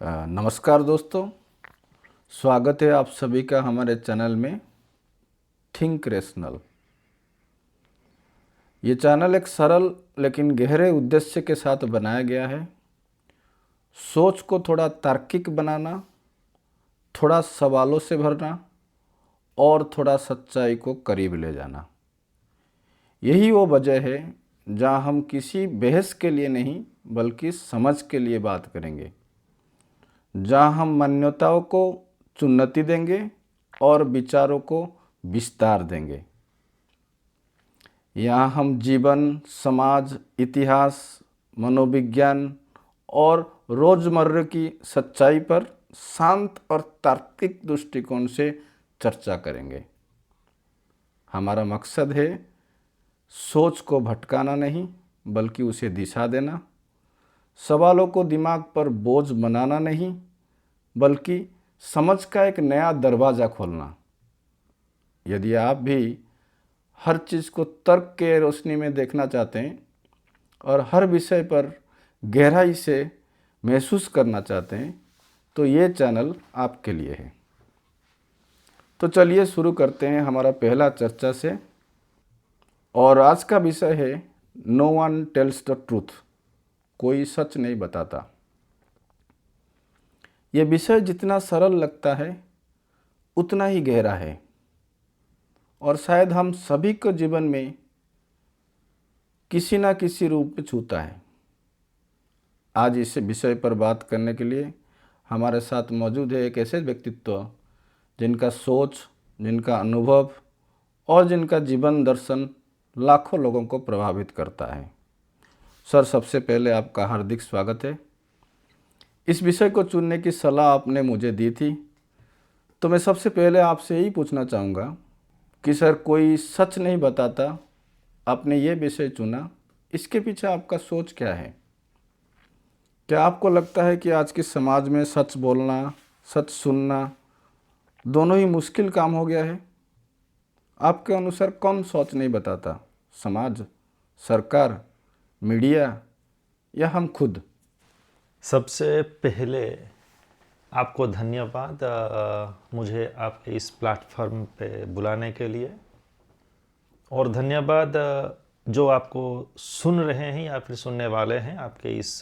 नमस्कार दोस्तों, स्वागत है आप सभी का हमारे चैनल में थिंक रेशनल। ये चैनल एक सरल लेकिन गहरे उद्देश्य के साथ बनाया गया है। सोच को थोड़ा तार्किक बनाना, थोड़ा सवालों से भरना और थोड़ा सच्चाई को करीब ले जाना। यही वो वजह है जहाँ हम किसी बहस के लिए नहीं बल्कि समझ के लिए बात करेंगे, जहाँ हम मान्यताओं को चुनौती देंगे और विचारों को विस्तार देंगे। यहाँ हम जीवन, समाज, इतिहास, मनोविज्ञान और रोज़मर्रा की सच्चाई पर शांत और तार्किक दृष्टिकोण से चर्चा करेंगे। हमारा मकसद है सोच को भटकाना नहीं बल्कि उसे दिशा देना, सवालों को दिमाग पर बोझ बनाना नहीं बल्कि समझ का एक नया दरवाज़ा खोलना। यदि आप भी हर चीज़ को तर्क के रोशनी में देखना चाहते हैं और हर विषय पर गहराई से महसूस करना चाहते हैं तो ये चैनल आपके लिए है। तो चलिए शुरू करते हैं हमारा पहला चर्चा से। और आज का विषय है no one tells the truth, कोई सच नहीं बताता। ये विषय जितना सरल लगता है उतना ही गहरा है और शायद हम सभी को जीवन में किसी न किसी रूप में छूता है। आज इस विषय पर बात करने के लिए हमारे साथ मौजूद है एक ऐसे व्यक्तित्व जिनका सोच, जिनका अनुभव और जिनका जीवन दर्शन लाखों लोगों को प्रभावित करता है। सर, सबसे पहले आपका हार्दिक स्वागत है। इस विषय को चुनने की सलाह आपने मुझे दी थी, तो मैं सबसे पहले आपसे यही पूछना चाहूँगा कि सर, कोई सच नहीं बताता, आपने ये विषय चुना, इसके पीछे आपका सोच क्या है? क्या आपको लगता है कि आज के समाज में सच बोलना, सच सुनना दोनों ही मुश्किल काम हो गया है? आपके अनुसार कौन सच नहीं बताता, समाज, सरकार, मीडिया या हम खुद? सबसे पहले आपको धन्यवाद मुझे आपके इस प्लेटफॉर्म पे बुलाने के लिए, और धन्यवाद जो आपको सुन रहे हैं या फिर सुनने वाले हैं आपके इस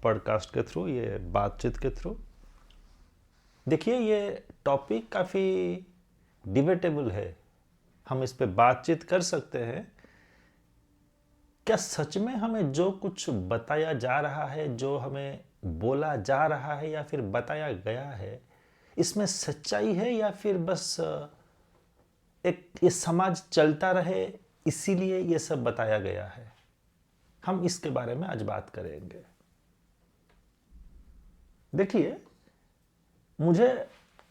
पॉडकास्ट के थ्रू, ये बातचीत के थ्रू। देखिए, ये टॉपिक काफ़ी डिबेटेबल है, हम इस पे बातचीत कर सकते हैं। क्या सच में हमें जो कुछ बताया जा रहा है, जो हमें बोला जा रहा है या फिर बताया गया है, इसमें सच्चाई है या फिर बस एक ये समाज चलता रहे इसीलिए ये सब बताया गया है? हम इसके बारे में आज बात करेंगे। देखिए, मुझे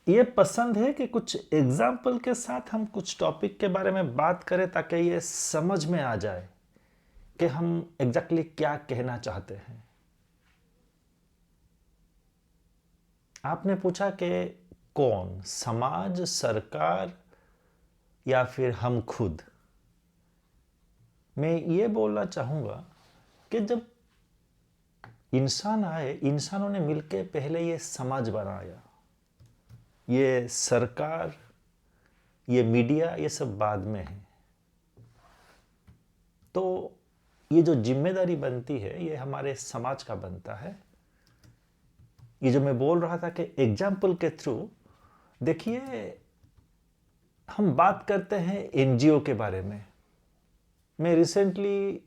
ये पसंद है कि कुछ एग्जाम्पल के साथ हम कुछ टॉपिक के बारे में बात करें ताकि ये समझ में आ जाए कि हम एग्जैक्टली क्या कहना चाहते हैं। आपने पूछा कि कौन, समाज, सरकार या फिर हम खुद? मैं ये बोलना चाहूँगा कि जब इंसान आए, इंसानों ने मिलकर पहले ये समाज बनाया। ये सरकार, ये मीडिया, ये सब बाद में है। तो ये जो जिम्मेदारी बनती है ये हमारे समाज का बनता है। ये जो मैं बोल रहा था कि एग्जाम्पल के थ्रू, देखिए, हम बात करते हैं एनजीओ के बारे में। मैं रिसेंटली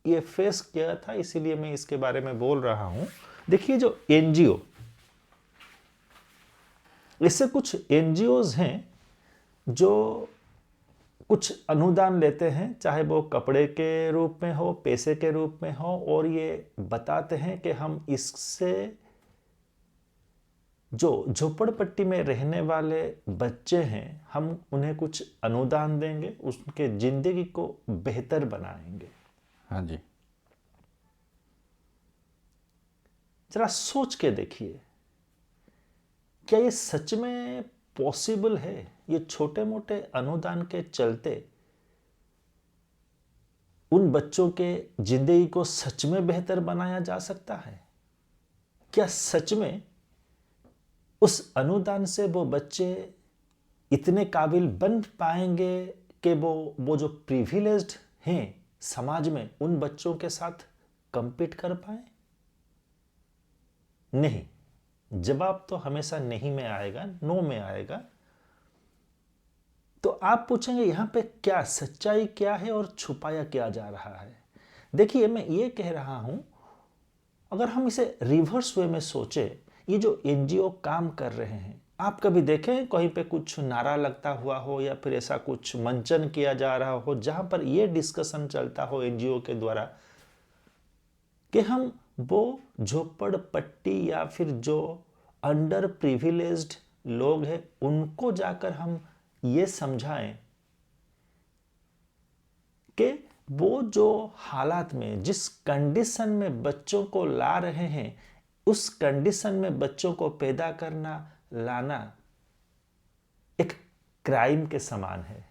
ये फेस किया था, इसीलिए मैं इसके बारे में बोल रहा हूं। देखिए, जो एनजीओ, इससे कुछ एनजीओज हैं जो कुछ अनुदान लेते हैं, चाहे वो कपड़े के रूप में हो, पैसे के रूप में हो, और ये बताते हैं कि हम इससे जो झोपड़पट्टी में रहने वाले बच्चे हैं, हम उन्हें कुछ अनुदान देंगे, उनके जिंदगी को बेहतर बनाएंगे। हाँ जी। जरा सोच के देखिए, क्या ये सच में पॉसिबल है? ये छोटे मोटे अनुदान के चलते उन बच्चों के जिंदगी को सच में बेहतर बनाया जा सकता है? क्या सच में उस अनुदान से वो बच्चे इतने काबिल बन पाएंगे कि वो जो प्रिविलेज्ड हैं समाज में, उन बच्चों के साथ compete कर पाए? नहीं। जवाब तो हमेशा नहीं में आएगा, नो में आएगा। तो आप पूछेंगे यहां पे क्या सच्चाई क्या है और छुपाया क्या जा रहा है? देखिए, मैं ये कह रहा हूं, अगर हम इसे रिवर्स वे में सोचे, ये जो एनजीओ काम कर रहे हैं, आप कभी देखें कहीं पे कुछ नारा लगता हुआ हो या फिर ऐसा कुछ मंचन किया जा रहा हो जहां पर ये डिस्कशन चलता हो एनजीओ के द्वारा कि हम वो झोपड़पट्टी या फिर जो अंडर प्रिविलेज्ड लोग हैं उनको जाकर हम ये समझाएं कि वो जो हालात में, जिस कंडीशन में बच्चों को ला रहे हैं, उस कंडीशन में बच्चों को पैदा करना, लाना एक क्राइम के समान है।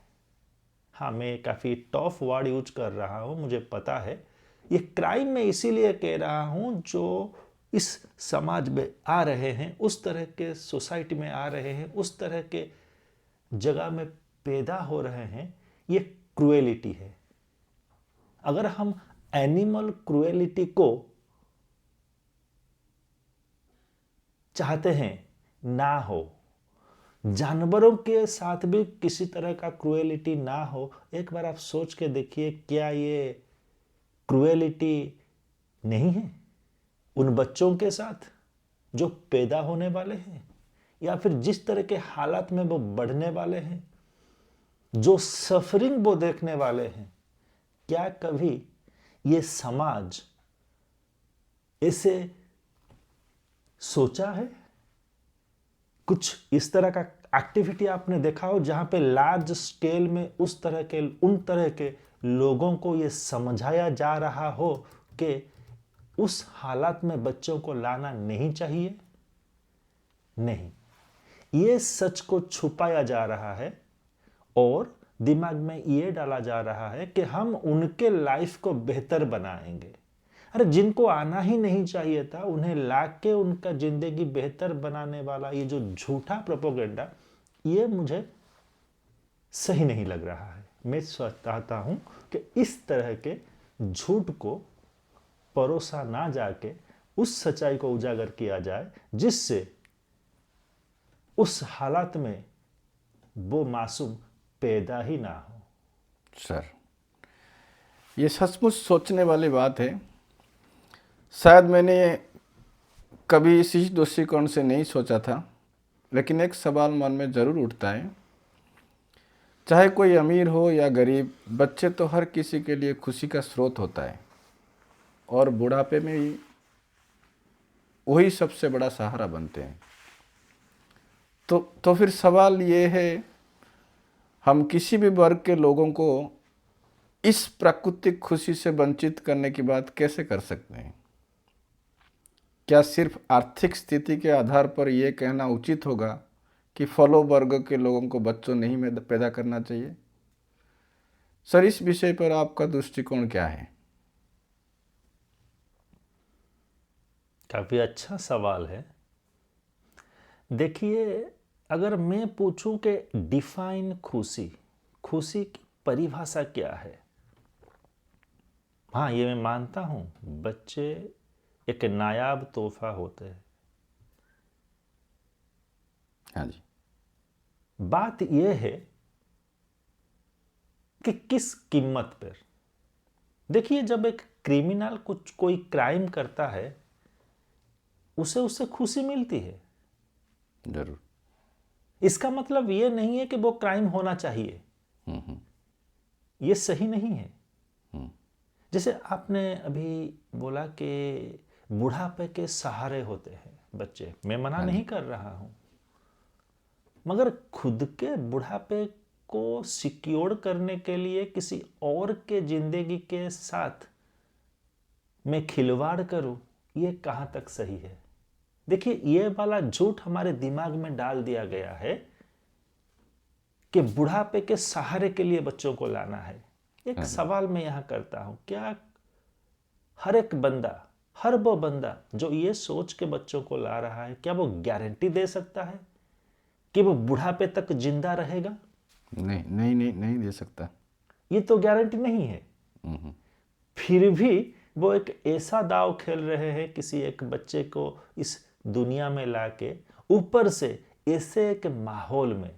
हाँ, मैं काफी टफ वर्ड यूज कर रहा हूं, मुझे पता है। ये क्राइम मैं इसीलिए कह रहा हूं जो इस समाज में आ रहे हैं, उस तरह के सोसाइटी में आ रहे हैं, उस तरह के जगह में पैदा हो रहे हैं, ये क्रुएलिटी है। अगर हम एनिमल क्रुएलिटी को चाहते हैं ना हो, जानवरों के साथ भी किसी तरह का क्रुएलिटी ना हो, एक बार आप सोच के देखिए, क्या ये क्रुएलिटी नहीं है उन बच्चों के साथ जो पैदा होने वाले हैं, या फिर जिस तरह के हालात में वो बढ़ने वाले हैं, जो सफरिंग वो देखने वाले हैं? क्या कभी ये समाज ऐसे सोचा है? कुछ इस तरह का एक्टिविटी आपने देखा हो जहां पे लार्ज स्केल में उन तरह के लोगों को ये समझाया जा रहा हो कि उस हालात में बच्चों को लाना नहीं चाहिए? नहीं, ये सच को छुपाया जा रहा है और दिमाग में ये डाला जा रहा है कि हम उनके लाइफ को बेहतर बनाएंगे। अरे, जिनको आना ही नहीं चाहिए था उन्हें लाके उनका जिंदगी बेहतर बनाने वाला ये जो झूठा प्रोपेगेंडा, ये मुझे सही नहीं लग रहा है। मैं चाहता हूं कि इस तरह के झूठ को परोसा ना जाके उस सच्चाई को उजागर किया जाए जिससे उस हालात में वो मासूम पैदा ही ना हो। सर, ये सचमुच सोचने वाली बात है। शायद मैंने कभी इसी दृष्टिकोण से नहीं सोचा था, लेकिन एक सवाल मन में ज़रूर उठता है। चाहे कोई अमीर हो या गरीब, बच्चे तो हर किसी के लिए खुशी का स्रोत होता है और बुढ़ापे में भी वही सबसे बड़ा सहारा बनते हैं। तो फिर सवाल ये है, हम किसी भी वर्ग के लोगों को इस प्राकृतिक खुशी से वंचित करने की बात कैसे कर सकते हैं? क्या सिर्फ आर्थिक स्थिति के आधार पर यह कहना उचित होगा कि फलो वर्ग के लोगों को बच्चों नहीं में पैदा करना चाहिए? सर, इस विषय पर आपका दृष्टिकोण क्या है? काफी अच्छा सवाल है। देखिए, अगर मैं पूछूं कि डिफाइन खुशी की परिभाषा क्या है? हाँ, ये मैं मानता हूं, बच्चे एक नायाब तोहफा होते हैं। हाँ जी। बात यह है कि किस कीमत पर। देखिए, जब एक क्रिमिनल कोई क्राइम करता है, उससे खुशी मिलती है। जरूर। इसका मतलब यह नहीं है कि वो क्राइम होना चाहिए। यह सही नहीं है। जैसे आपने अभी बोला कि बुढ़ापे के सहारे होते हैं बच्चे, मैं मना नहीं कर रहा हूं, मगर खुद के बुढ़ापे को सिक्योर करने के लिए किसी और के जिंदगी के साथ मैं खिलवाड़ करूं, यह कहां तक सही है? देखिए, यह वाला झूठ हमारे दिमाग में डाल दिया गया है कि बुढ़ापे के सहारे के लिए बच्चों को लाना है। एक सवाल मैं यहां करता हूं, क्या हर एक बंदा हर वो बंदा जो ये सोच के बच्चों को ला रहा है, क्या वो गारंटी दे सकता है कि वो बुढ़ापे तक जिंदा रहेगा? नहीं नहीं नहीं नहीं दे सकता। ये तो गारंटी नहीं है। फिर भी वो एक ऐसा दाव खेल रहे हैं किसी एक बच्चे को इस दुनिया में लाके, ऊपर से ऐसे एक माहौल में।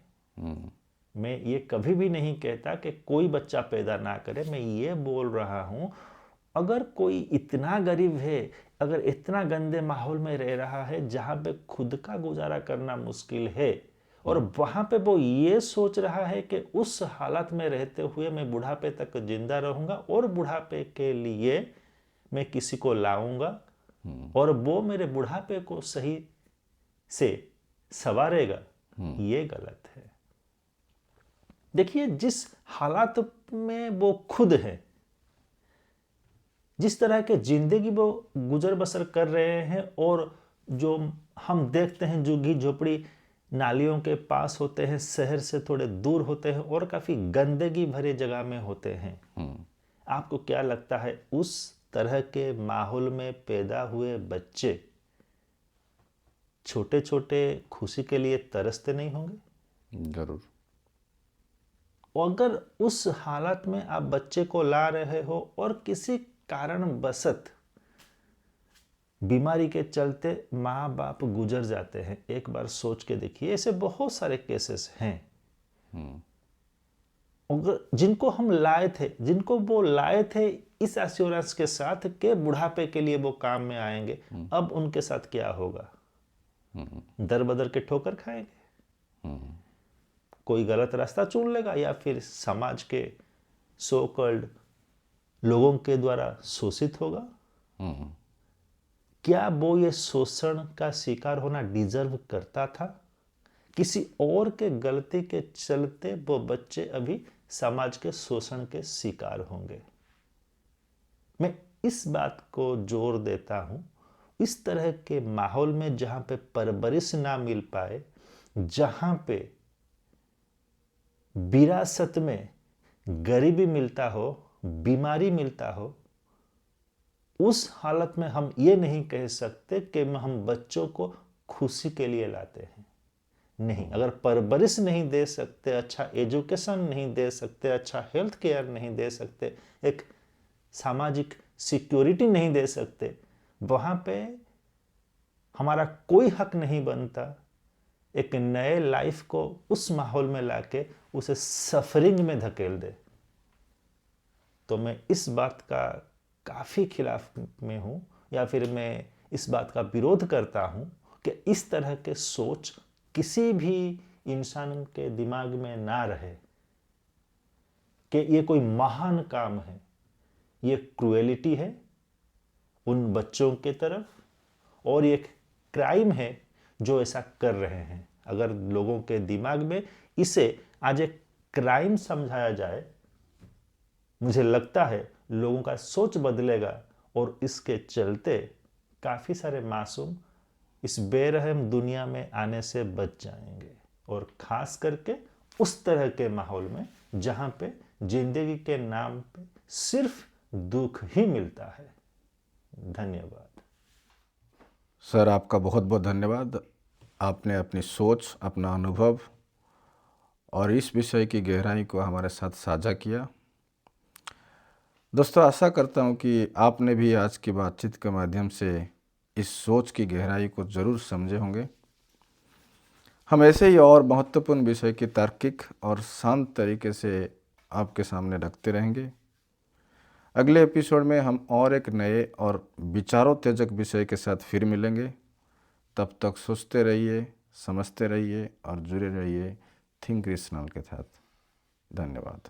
मैं ये कभी भी नहीं कहता कि कोई बच्चा पैदा ना करे, मैं ये बोल रहा हूं अगर कोई इतना गरीब है, अगर इतना गंदे माहौल में रह रहा है जहां पे खुद का गुजारा करना मुश्किल है, और वहां पे वो ये सोच रहा है कि उस हालत में रहते हुए मैं बुढ़ापे तक जिंदा रहूंगा और बुढ़ापे के लिए मैं किसी को लाऊंगा और वो मेरे बुढ़ापे को सही से संवारेगा, ये गलत है। देखिए, जिस हालात में वो खुद है, जिस तरह के जिंदगी वो गुजर बसर कर रहे हैं, और जो हम देखते हैं झुग्गी झोपड़ी नालियों के पास होते हैं, शहर से थोड़े दूर होते हैं और काफी गंदगी भरे जगह में होते हैं, आपको क्या लगता है उस तरह के माहौल में पैदा हुए बच्चे छोटे छोटे खुशी के लिए तरसते नहीं होंगे? जरूर। और अगर उस हालत में आप बच्चे को ला रहे हो और किसी कारण बसत बीमारी के चलते माँ बाप गुजर जाते हैं, एक बार सोच के देखिए, ऐसे बहुत सारे केसेस हैं जिनको हम लाए थे, जिनको वो लाए थे इस एश्योरेंस के साथ के बुढ़ापे के लिए वो काम में आएंगे। अब उनके साथ क्या होगा? दर बदर के ठोकर खाएंगे, कोई गलत रास्ता चुन लेगा, या फिर समाज के सो कॉल्ड लोगों के द्वारा शोषित होगा। क्या वो ये शोषण का शिकार होना डिजर्व करता था? किसी और के गलती के चलते वो बच्चे अभी समाज के शोषण के शिकार होंगे। मैं इस बात को जोर देता हूं, इस तरह के माहौल में जहां पे परवरिश ना मिल पाए, जहां पे विरासत में गरीबी मिलता हो, बीमारी मिलता हो, उस हालत में हम ये नहीं कह सकते कि हम बच्चों को खुशी के लिए लाते हैं। नहीं, अगर परवरिश नहीं दे सकते, अच्छा एजुकेशन नहीं दे सकते, अच्छा हेल्थ केयर नहीं दे सकते, एक सामाजिक सिक्योरिटी नहीं दे सकते, वहां पे हमारा कोई हक नहीं बनता एक नए लाइफ को उस माहौल में लाके उसे सफरिंग में धकेल दे। तो मैं इस बात का काफी खिलाफ में हूं, या फिर मैं इस बात का विरोध करता हूं कि इस तरह के सोच किसी भी इंसान के दिमाग में ना रहे कि ये कोई महान काम है। ये क्रूएलिटी है उन बच्चों के तरफ, और ये क्राइम है जो ऐसा कर रहे हैं। अगर लोगों के दिमाग में इसे आज एक क्राइम समझाया जाए, मुझे लगता है लोगों का सोच बदलेगा और इसके चलते काफी सारे मासूम इस बेरहम दुनिया में आने से बच जाएंगे, और खास करके उस तरह के माहौल में जहां पे जिंदगी के नाम पे सिर्फ दुख ही मिलता है। धन्यवाद सर, आपका बहुत बहुत धन्यवाद। आपने अपनी सोच, अपना अनुभव और इस विषय की गहराई को हमारे साथ साझा किया। दोस्तों, आशा करता हूं कि आपने भी आज की बातचीत के माध्यम से इस सोच की गहराई को ज़रूर समझे होंगे। हम ऐसे ही और महत्वपूर्ण विषय की तार्किक और शांत तरीके से आपके सामने रखते रहेंगे। अगले एपिसोड में हम और एक नए और विचारोत्तेजक विषय के साथ फिर मिलेंगे। तब तक सोचते रहिए, समझते रहिए और जुड़े रहिए थिंक रीजनल के साथ। धन्यवाद।